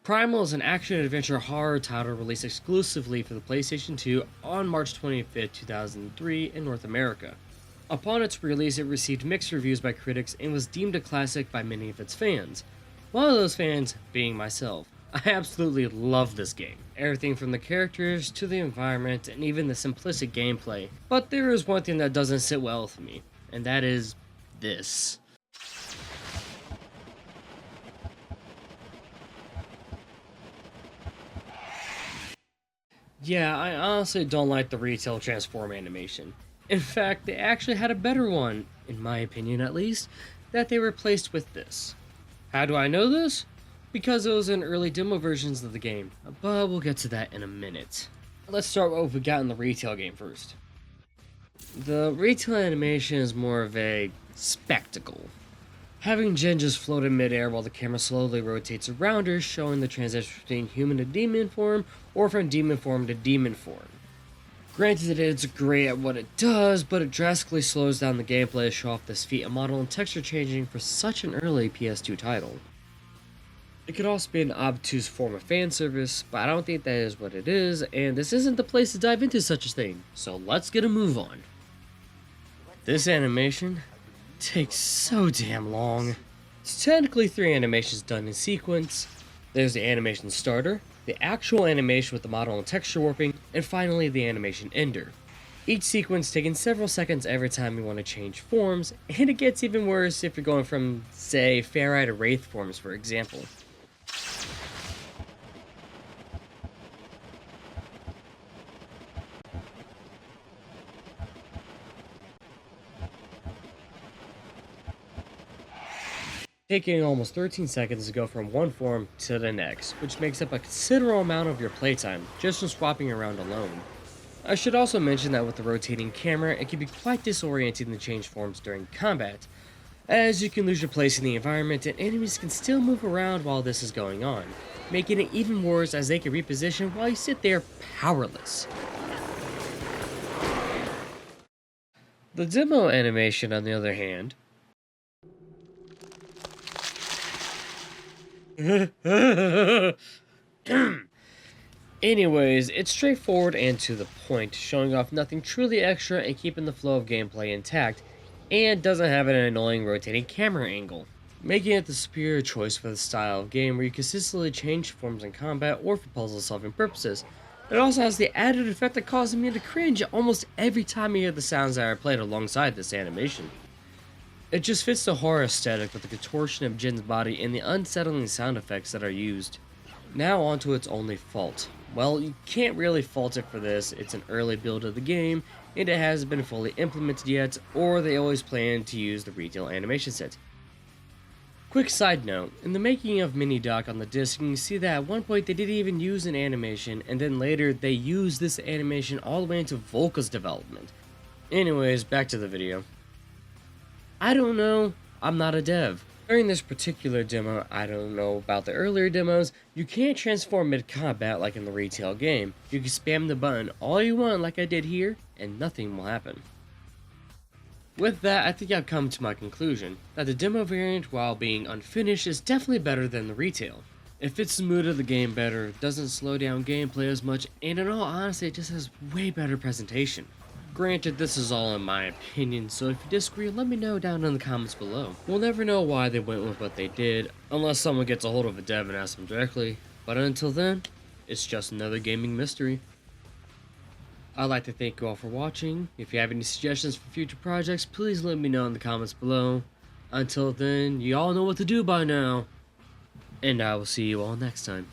Primal is an action-adventure horror title released exclusively for the PlayStation 2 on March 25th, 2003 in North America. Upon its release, it received mixed reviews by critics and was deemed a classic by many of its fans. One of those fans being myself. I absolutely love this game. Everything from the characters to the environment and even the simplistic gameplay. But there is one thing that doesn't sit well with me, and that is this. Yeah, I honestly don't like the retail transform animation. In fact, they actually had a better one, in my opinion at least, that they replaced with this. How do I know this? Because it was in early demo versions of the game, but we'll get to that in a minute. Let's start with what we got in the retail game first. The retail animation is more of a spectacle. Having Jen just float in midair while the camera slowly rotates around her, showing the transition between human to demon form, or from demon form to demon form. Granted that it's great at what it does, but it drastically slows down the gameplay to show off this feat of model and texture changing for such an early PS2 title. It could also be an obtuse form of fan service, but I don't think that is what it is, and this isn't the place to dive into such a thing, so let's get a move on. This animation takes so damn long. It's technically 3 animations done in sequence. There's the animation starter, the actual animation with the model and texture warping, and finally the animation ender. Each sequence taking several seconds every time you want to change forms, and it gets even worse if you're going from, say, Ferrite to Wraith forms for example. Taking almost 13 seconds to go from one form to the next, which makes up a considerable amount of your playtime just from swapping around alone. I should also mention that with the rotating camera, it can be quite disorienting to change forms during combat, as you can lose your place in the environment and enemies can still move around while this is going on, making it even worse as they can reposition while you sit there powerless. The demo animation, on the other hand, anyways, it's straightforward and to the point, showing off nothing truly extra and keeping the flow of gameplay intact, and doesn't have an annoying rotating camera angle, making it the superior choice for the style of game where you consistently change forms in combat or for puzzle solving purposes. It also has the added effect of causing me to cringe almost every time I hear the sounds that are played alongside this animation. It just fits the horror aesthetic with the contortion of Jin's body and the unsettling sound effects that are used. Now onto its only fault. Well, you can't really fault it for this, it's an early build of the game, and it hasn't been fully implemented yet, or they always plan to use the retail animation set. Quick side note, in the making of Mini Doc on the disc, you can see that at one point they didn't even use an animation, and then later they used this animation all the way into Volka's development. Anyways, back to the video. I don't know, I'm not a dev. During this particular demo, I don't know about the earlier demos, you can't transform mid-combat like in the retail game. You can spam the button all you want like I did here, and nothing will happen. With that, I think I've come to my conclusion, that the demo variant, while being unfinished, is definitely better than the retail. It fits the mood of the game better, doesn't slow down gameplay as much, and in all honesty, it just has way better presentation. Granted, this is all in my opinion, so if you disagree, let me know down in the comments below. We'll never know why they went with what they did, unless someone gets a hold of a dev and asks them directly, but until then, it's just another gaming mystery. I'd like to thank you all for watching. If you have any suggestions for future projects, please let me know in the comments below. Until then, you all know what to do by now, and I will see you all next time.